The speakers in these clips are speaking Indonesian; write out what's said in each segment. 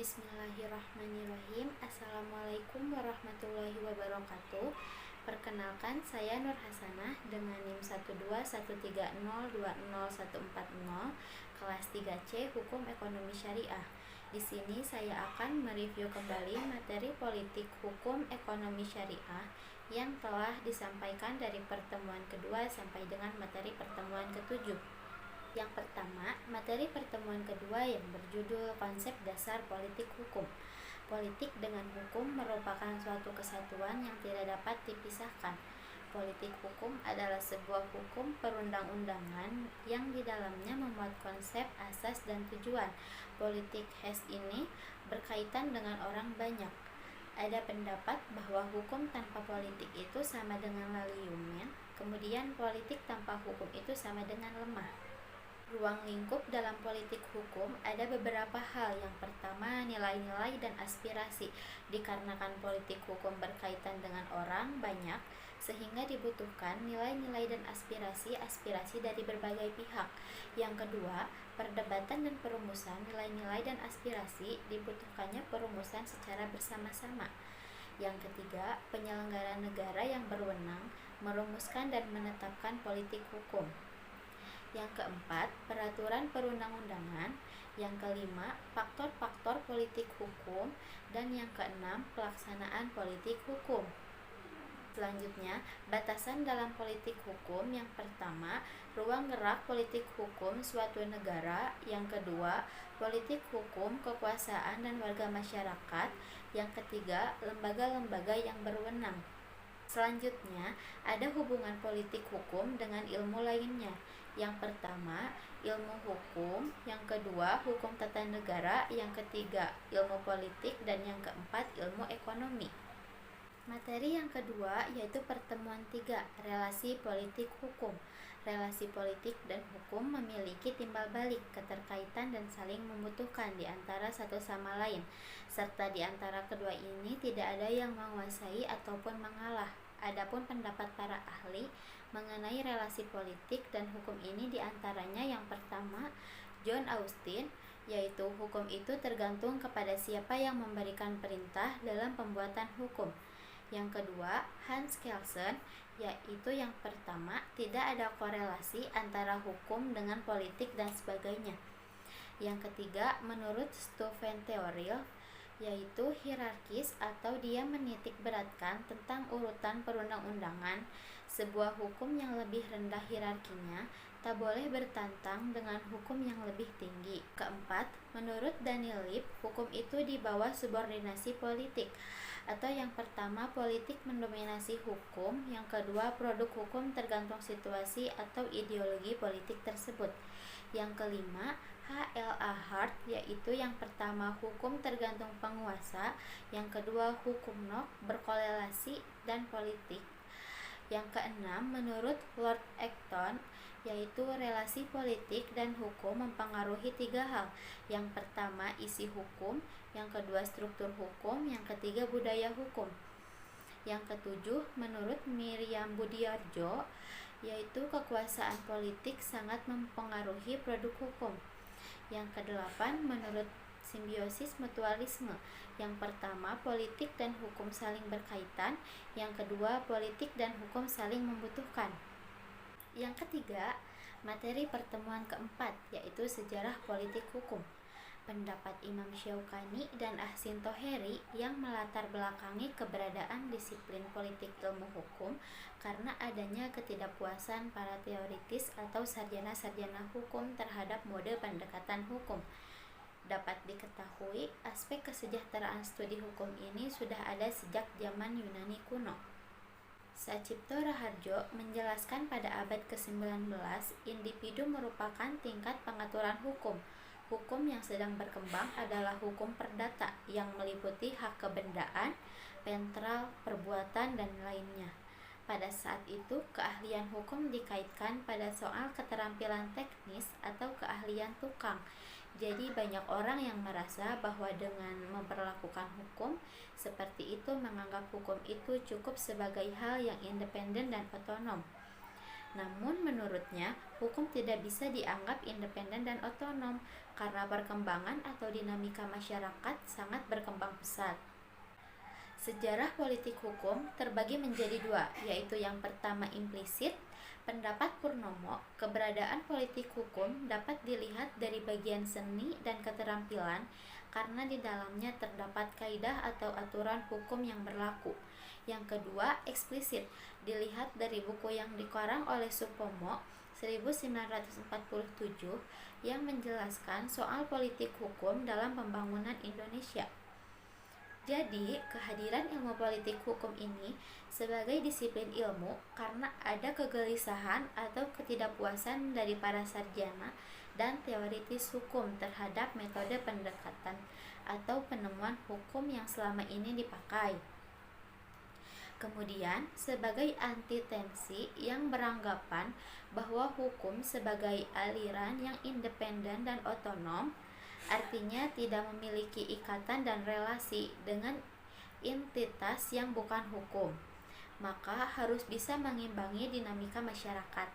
Bismillahirrahmanirrahim. Assalamualaikum warahmatullahi wabarakatuh. Perkenalkan, saya Nur Hasanah dengan NIM 12130201440, kelas 3C Hukum Ekonomi Syariah. Di sini saya akan mereview kembali materi politik hukum ekonomi syariah yang telah disampaikan dari pertemuan kedua sampai dengan materi pertemuan ketujuh. Yang pertama, materi pertemuan kedua yang berjudul Konsep Dasar Politik Hukum. Politik dengan hukum merupakan suatu kesatuan yang tidak dapat dipisahkan. Politik hukum adalah sebuah hukum perundang-undangan yang di dalamnya memuat konsep, asas, dan tujuan. Politik has ini berkaitan dengan orang banyak. Ada pendapat bahwa hukum tanpa politik itu sama dengan laliumen, kemudian politik tanpa hukum itu sama dengan lemah. Ruang lingkup dalam politik hukum ada beberapa hal. Yang pertama, nilai-nilai dan aspirasi. Dikarenakan politik hukum berkaitan dengan orang banyak, sehingga dibutuhkan nilai-nilai dan aspirasi dari berbagai pihak. Yang kedua, perdebatan dan perumusan nilai-nilai dan aspirasi, dibutuhkannya perumusan secara bersama-sama. Yang ketiga, penyelenggara negara yang berwenang merumuskan dan menetapkan politik hukum. Yang keempat, peraturan perundang-undangan. Yang kelima, faktor-faktor politik hukum. Dan yang keenam, pelaksanaan politik hukum. Selanjutnya, batasan dalam politik hukum. Yang pertama, ruang gerak politik hukum suatu negara. Yang kedua, politik hukum, kekuasaan dan warga masyarakat. Yang ketiga, lembaga-lembaga yang berwenang. Selanjutnya, ada hubungan politik hukum dengan ilmu lainnya. Yang pertama, ilmu hukum. Yang kedua, hukum tata negara. Yang ketiga, ilmu politik. Dan yang keempat, ilmu ekonomi. Materi yang kedua yaitu pertemuan 3, relasi politik hukum. Relasi politik dan hukum memiliki timbal balik, keterkaitan dan saling membutuhkan di antara satu sama lain, serta di antara kedua ini tidak ada yang menguasai ataupun mengalah. Adapun pendapat para ahli mengenai relasi politik dan hukum ini diantaranya yang pertama, John Austin, yaitu hukum itu tergantung kepada siapa yang memberikan perintah dalam pembuatan hukum. Yang kedua, Hans Kelsen, yaitu yang pertama, tidak ada korelasi antara hukum dengan politik dan sebagainya. Yang ketiga, menurut Stephen Theoril, yaitu hierarkis atau dia menitik beratkan tentang urutan perundang-undangan. Sebuah hukum yang lebih rendah hierarkinya tak boleh bertantang dengan hukum yang lebih tinggi. Keempat, menurut Daniel Lipp, hukum itu di bawah subordinasi politik, atau yang pertama politik mendominasi hukum, yang kedua produk hukum tergantung situasi atau ideologi politik tersebut. Yang kelima, H.L.A. Hart, yaitu yang pertama hukum tergantung penguasa, yang kedua hukum nok berkorelasi dan politik. Yang keenam, menurut Lord Acton, yaitu relasi politik dan hukum mempengaruhi 3 hal. Yang pertama, isi hukum, yang kedua struktur hukum, yang ketiga budaya hukum. Yang ketujuh, menurut Miriam Budiarjo, yaitu kekuasaan politik sangat mempengaruhi produk hukum. Yang kedelapan, menurut simbiosis mutualisme. Yang pertama, politik dan hukum saling berkaitan. Yang kedua, politik dan hukum saling membutuhkan. Yang ketiga, materi pertemuan keempat, yaitu sejarah politik hukum. Pendapat Imam Syaukani dan Ahsin Toheri yang melatar belakangi keberadaan disiplin politik ilmu hukum karena adanya ketidakpuasan para teoritis atau sarjana-sarjana hukum terhadap mode pendekatan hukum. Dapat diketahui, aspek kesejahteraan studi hukum ini sudah ada sejak zaman Yunani kuno. Sacipto Raharjo menjelaskan pada abad ke-19, individu merupakan tingkat pengaturan hukum. Hukum yang sedang berkembang adalah hukum perdata yang meliputi hak kebendaan, pentral, perbuatan, dan lainnya. Pada saat itu, keahlian hukum dikaitkan pada soal keterampilan teknis atau keahlian tukang. Jadi banyak orang yang merasa bahwa dengan memperlakukan hukum seperti itu menganggap hukum itu cukup sebagai hal yang independen dan otonom. Namun menurutnya, hukum tidak bisa dianggap independen dan otonom karena perkembangan atau dinamika masyarakat sangat berkembang pesat. Sejarah politik hukum terbagi menjadi dua, yaitu yang pertama implisit. Pendapat Purnomo, keberadaan politik hukum dapat dilihat dari bagian seni dan keterampilan karena di dalamnya terdapat kaidah atau aturan hukum yang berlaku. Yang kedua, eksplisit, dilihat dari buku yang dikarang oleh Supomo 1947 yang menjelaskan soal politik hukum dalam pembangunan Indonesia. Jadi, kehadiran ilmu politik hukum ini sebagai disiplin ilmu karena ada kegelisahan atau ketidakpuasan dari para sarjana dan teoritis hukum terhadap metode pendekatan atau penemuan hukum yang selama ini dipakai. Kemudian, sebagai antitensi yang beranggapan bahwa hukum sebagai aliran yang independen dan otonom, artinya tidak memiliki ikatan dan relasi dengan entitas yang bukan hukum, maka harus bisa mengimbangi dinamika masyarakat.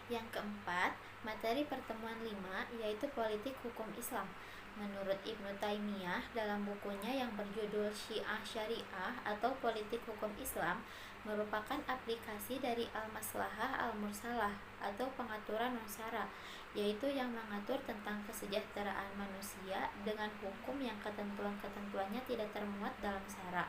Yang keempat, materi pertemuan 5 yaitu politik hukum Islam. Menurut Ibnu Taimiyah dalam bukunya yang berjudul Syiah Syariah atau Politik Hukum Islam merupakan aplikasi dari al-maslahah al-mursalah atau pengaturan non-syara, yaitu yang mengatur tentang kesejahteraan manusia dengan hukum yang ketentuan-ketentuannya tidak termuat dalam syara.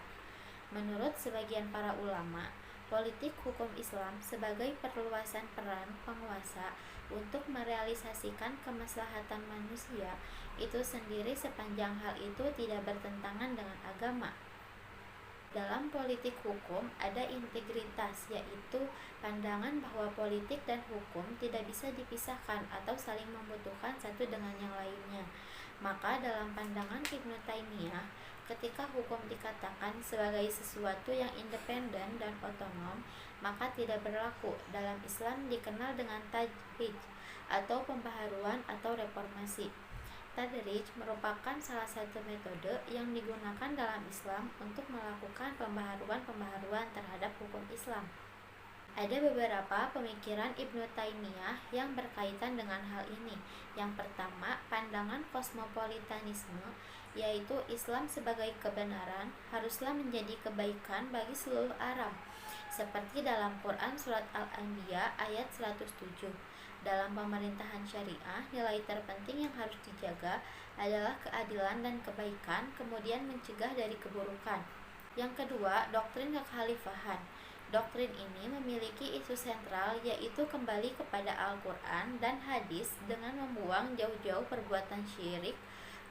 Menurut sebagian para ulama, politik hukum Islam sebagai perluasan peran penguasa untuk merealisasikan kemaslahatan manusia itu sendiri sepanjang hal itu tidak bertentangan dengan agama. Dalam politik hukum ada integritas, yaitu pandangan bahwa politik dan hukum tidak bisa dipisahkan atau saling membutuhkan satu dengan yang lainnya. Maka dalam pandangan Ibnu Taimiyah, ketika hukum dikatakan sebagai sesuatu yang independen dan otonom, maka tidak berlaku. Dalam Islam dikenal dengan tajdid atau pembaharuan atau reformasi. Tadrij merupakan salah satu metode yang digunakan dalam Islam untuk melakukan pembaharuan-pembaharuan terhadap hukum Islam. Ada beberapa pemikiran Ibnu Taimiyah yang berkaitan dengan hal ini. Yang pertama, pandangan kosmopolitanisme, yaitu Islam sebagai kebenaran haruslah menjadi kebaikan bagi seluruh Arab. Seperti dalam Quran Surat Al-Anbiya ayat 107. Dalam pemerintahan syariah, nilai terpenting yang harus dijaga adalah keadilan dan kebaikan, kemudian mencegah dari keburukan. Yang kedua, doktrin kekhalifahan. Doktrin ini memiliki isu sentral, yaitu kembali kepada Al-Quran dan hadis dengan membuang jauh-jauh perbuatan syirik,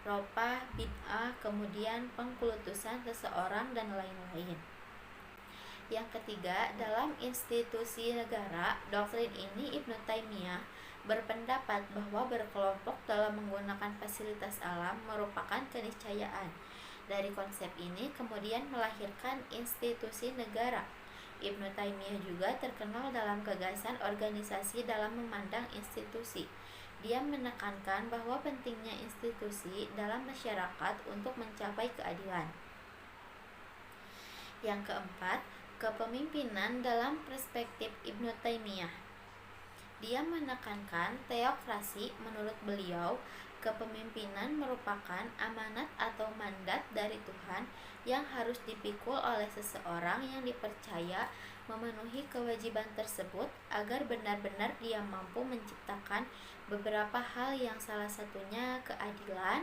ropah, bid'ah, kemudian pengkultusan seseorang dan lain-lain. Yang ketiga, dalam institusi negara, doktrin ini Ibnu Taimiyah berpendapat bahwa berkelompok dalam menggunakan fasilitas alam merupakan keniscayaan. Dari konsep ini kemudian melahirkan institusi negara. Ibnu Taimiyah juga terkenal dalam gagasan organisasi dalam memandang institusi. Dia menekankan bahwa pentingnya institusi dalam masyarakat untuk mencapai keadilan. Yang keempat, kepemimpinan dalam perspektif Ibnu Taimiyah. Dia menekankan teokrasi. Menurut beliau, kepemimpinan merupakan amanat atau mandat dari Tuhan yang harus dipikul oleh seseorang yang dipercaya memenuhi kewajiban tersebut agar benar-benar dia mampu menciptakan beberapa hal yang salah satunya keadilan,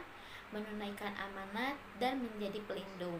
menunaikan amanat, dan menjadi pelindung.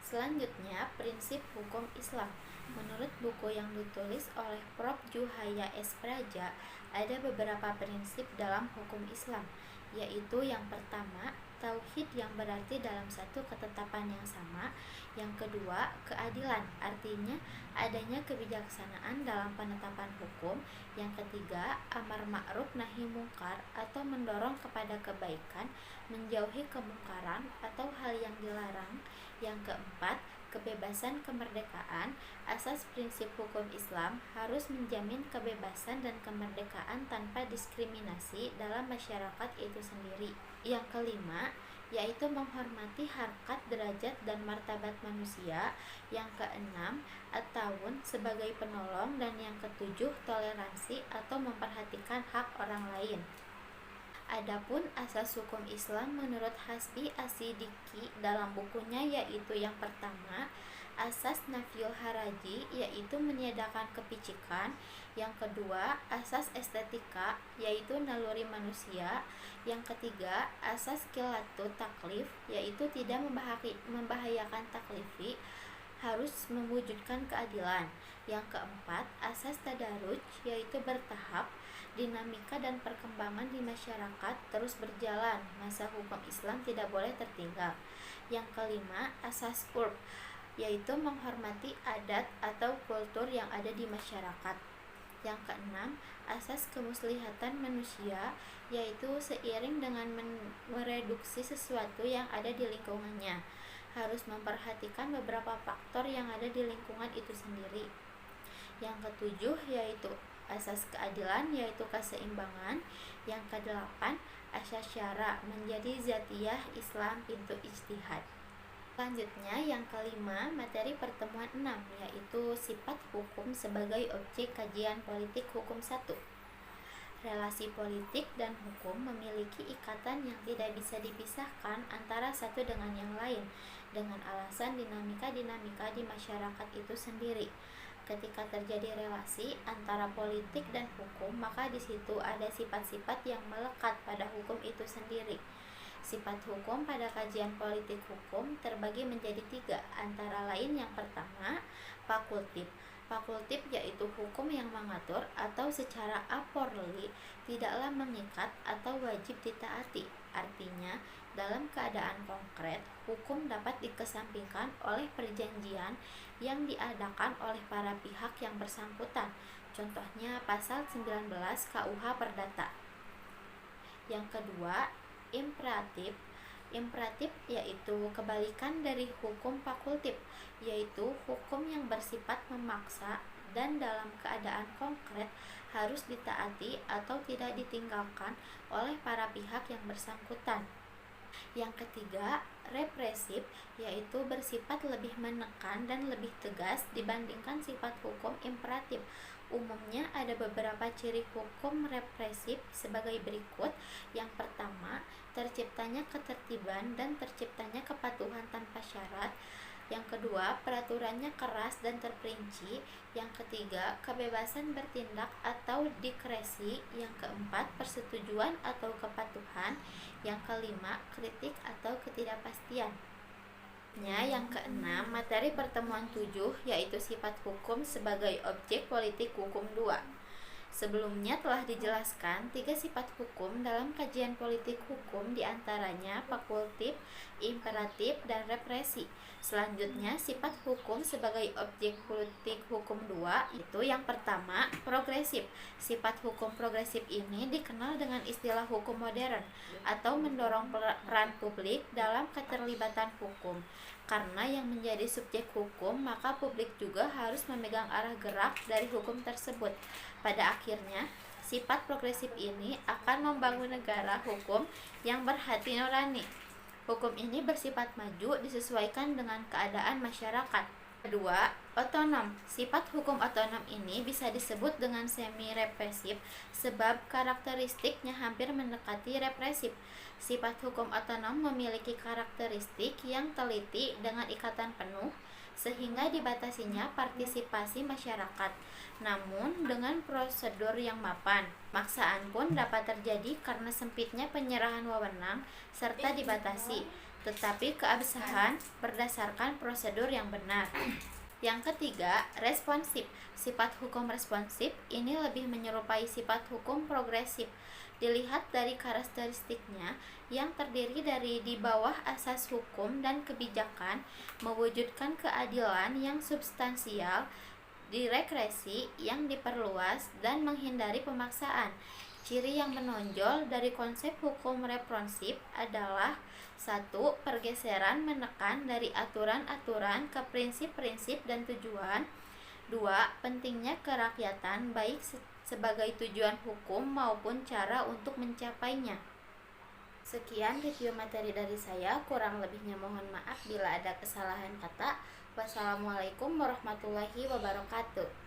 Selanjutnya, prinsip hukum Islam. Menurut buku yang ditulis oleh Prof. Juhaya S. Praja, ada beberapa prinsip dalam hukum Islam, yaitu yang pertama, tauhid yang berarti dalam satu ketetapan yang sama. Yang kedua, keadilan, artinya adanya kebijaksanaan dalam penetapan hukum. Yang ketiga, amar ma'ruf nahi mungkar atau mendorong kepada kebaikan, menjauhi kemungkaran atau hal yang dilarang. Yang keempat, kebebasan kemerdekaan. Asas prinsip hukum Islam harus menjamin kebebasan dan kemerdekaan tanpa diskriminasi dalam masyarakat itu sendiri. Yang kelima, yaitu menghormati harkat, derajat, dan martabat manusia. Yang keenam, at-ta'awun sebagai penolong, dan yang ketujuh, toleransi atau memperhatikan hak orang lain. Adapun asas hukum Islam menurut Hasbi As-Siddiqi dalam bukunya yaitu yang pertama, asas nafyul haraji yaitu meniadakan kepicikan. Yang kedua, asas estetika yaitu naluri manusia. Yang ketiga, asas qillatul taklif yaitu tidak membahayakan taklifi, harus mewujudkan keadilan. Yang keempat, asas tadaruj yaitu bertahap, dinamika dan perkembangan di masyarakat terus berjalan, masa hukum Islam tidak boleh tertinggal. Yang kelima, asas urf yaitu menghormati adat atau kultur yang ada di masyarakat. Yang keenam, asas kemuslihatan manusia yaitu seiring dengan mereduksi sesuatu yang ada di lingkungannya, harus memperhatikan beberapa faktor yang ada di lingkungan itu sendiri. Yang ketujuh yaitu asas keadilan yaitu keseimbangan. Yang kedelapan, asas syara menjadi zatiyah Islam pintu ijtihad. Selanjutnya yang kelima, materi pertemuan 6 yaitu sifat hukum sebagai objek kajian politik hukum 1. Relasi politik dan hukum memiliki ikatan yang tidak bisa dipisahkan antara satu dengan yang lain dengan alasan dinamika-dinamika di masyarakat itu sendiri. Ketika terjadi relasi antara politik dan hukum, maka di situ ada sifat-sifat yang melekat pada hukum itu sendiri. Sifat hukum pada kajian politik hukum terbagi menjadi 3, antara lain yang pertama, fakultif. Fakultif yaitu hukum yang mengatur atau secara aporli tidaklah mengikat atau wajib ditaati. Artinya, dalam keadaan konkret, hukum dapat dikesampingkan oleh perjanjian yang diadakan oleh para pihak yang bersangkutan. Contohnya pasal 19 KUH Perdata. Yang kedua, imperatif. Imperatif yaitu kebalikan dari hukum fakultif, yaitu hukum yang bersifat memaksa dan dalam keadaan konkret harus ditaati atau tidak ditinggalkan oleh para pihak yang bersangkutan. Yang ketiga, represif yaitu bersifat lebih menekan dan lebih tegas dibandingkan sifat hukum imperatif. Umumnya ada beberapa ciri hukum represif sebagai berikut. Yang pertama, terciptanya ketertiban dan terciptanya kepatuhan tanpa syarat. Yang kedua, peraturannya keras dan terperinci. Yang ketiga, kebebasan bertindak atau dikresi. Yang keempat, persetujuan atau kepatuhan. Yang kelima, kritik atau ketidakpastian. Yang keenam, materi pertemuan 7 yaitu sifat hukum sebagai objek politik hukum 2. Sebelumnya telah dijelaskan 3 sifat hukum dalam kajian politik hukum, diantaranya fakultif, imperatif, dan represi. Selanjutnya, sifat hukum sebagai objek politik hukum 2 itu yang pertama, progresif. Sifat hukum progresif ini dikenal dengan istilah hukum modern atau mendorong peran publik dalam keterlibatan hukum. Karena yang menjadi subjek hukum, maka publik juga harus memegang arah gerak dari hukum tersebut. Pada akhirnya, sifat progresif ini akan membangun negara hukum yang berhati nurani. Hukum ini bersifat maju disesuaikan dengan keadaan masyarakat. Kedua, otonom. Sifat hukum otonom ini bisa disebut dengan semi-represif sebab karakteristiknya hampir mendekati represif. Sifat hukum otonom memiliki karakteristik yang teliti dengan ikatan penuh sehingga dibatasinya partisipasi masyarakat, namun dengan prosedur yang mapan. Maksaan pun dapat terjadi karena sempitnya penyerahan wewenang serta dibatasi, tetapi keabsahan berdasarkan prosedur yang benar. Yang ketiga, responsif. Sifat hukum responsif ini lebih menyerupai sifat hukum progresif. Dilihat dari karakteristiknya yang terdiri dari di bawah asas hukum dan kebijakan, mewujudkan keadilan yang substansial, direkresi yang diperluas, dan menghindari pemaksaan. Ciri yang menonjol dari konsep hukum responsif adalah 1. Pergeseran menekan dari aturan-aturan ke prinsip-prinsip dan tujuan. 2. Pentingnya kerakyatan baik sebagai tujuan hukum maupun cara untuk mencapainya. Sekian review materi dari saya, kurang lebihnya mohon maaf bila ada kesalahan kata. Wassalamualaikum warahmatullahi wabarakatuh.